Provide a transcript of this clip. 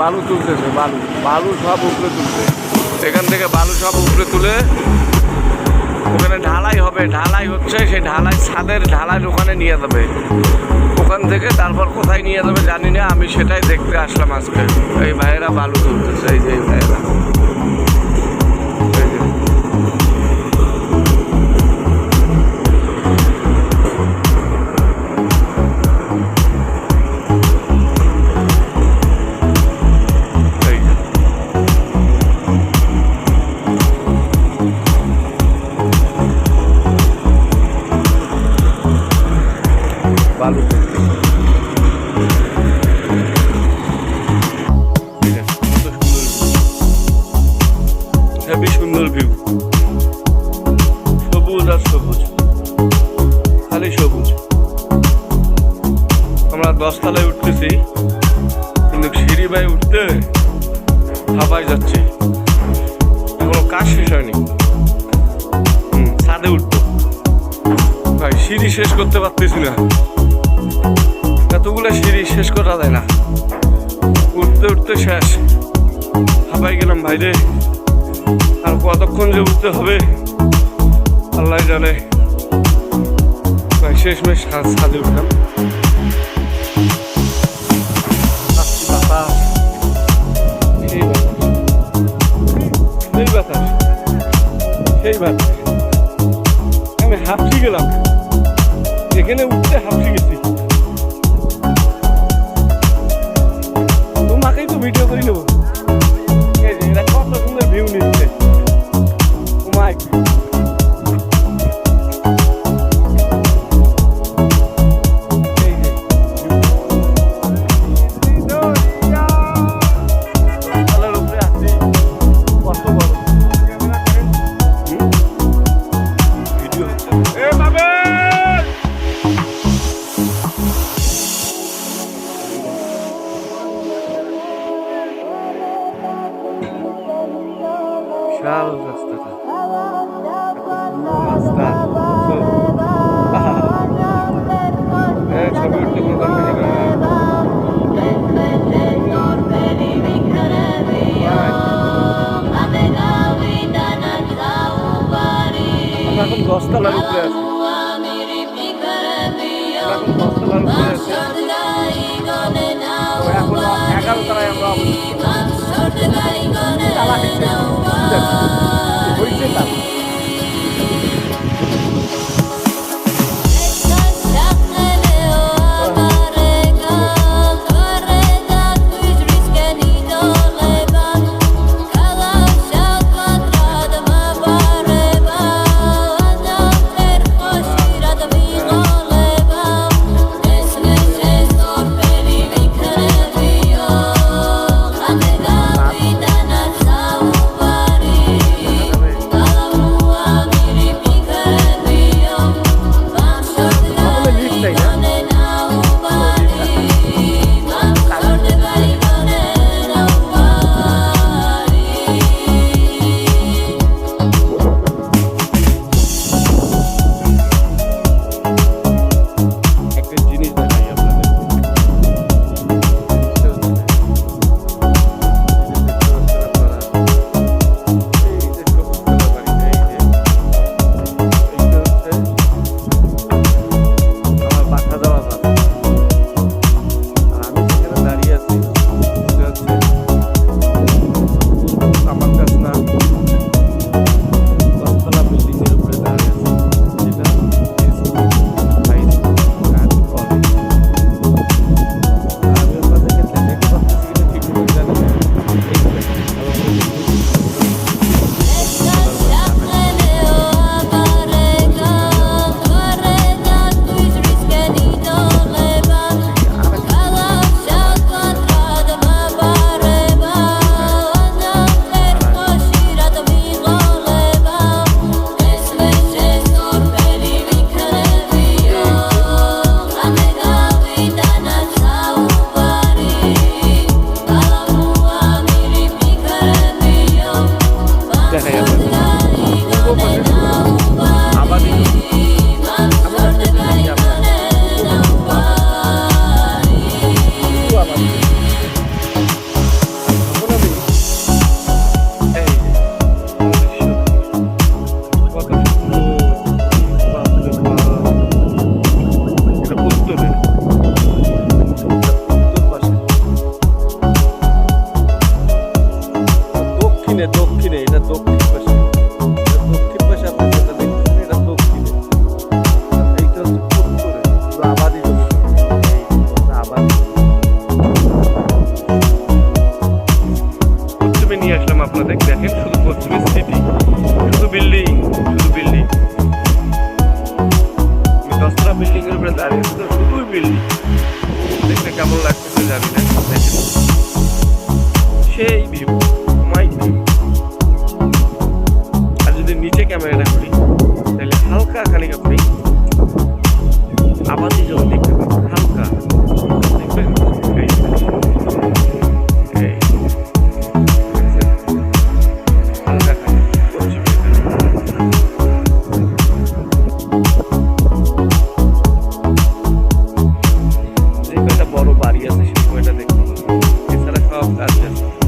বালু তুলতেছে, বালু বালু সব উপরে তুলছে। এখান থেকে বালু সব উপরে তুলে ওখানে ঢালাই হবে, ঢালাই হচ্ছে, সেই ঢালাই ছাদের ঢালাই ওখানে নিয়ে যাবে। ওখান থেকে তারপর কোথায় নিয়ে যাবে জানি না, আমি সেটাই দেখতে আসলাম আজকে। এই ভাইয়েরা বালু তুলতেছে, এই যে এই ভাইয়েরা। বালু হেবি সুন্দর ভিউ, সবুজ আর সবুজ, খালি সবুজ। আমরা 10 তলায় উঠতেছি, কিন্তু সিঁড়ি বাই উঠতে হাঁপাই যাচ্ছে। এখনো কাজ শেষ হয়নি, ছাদে উঠবো ভাই, সিঁড়ি শেষ করতে পারতেছি না। এতগুলো সিঁড়ি শেষ করা যায় না, উঠতে উঠতে শেষ, হাঁপাই গেলাম ভাইরে। আর কতক্ষণ যে উঠতে হবে আল্লাহ জানে ভাই। শেষমেশ ছাদে উঠলাম, সেই বাতাস, সেই বাতাস। আমি হাঁপসি গেলাম, এখানে উঠতে হাঁপসি গেছি। তোমাকেই তো ভিডিও করে নেবো, এরা কত সুন্দর ভিউ নিচ্ছে। বিশাল রাস্তাটা, রাস্তা ছবি উঠতে প্রোগ্রাম এখন 10 তলার উপরে আছি, এখন 10 তলার উপরে আছি। এখন 11 তলায় আমরা হয়েছে তার আচ্ছা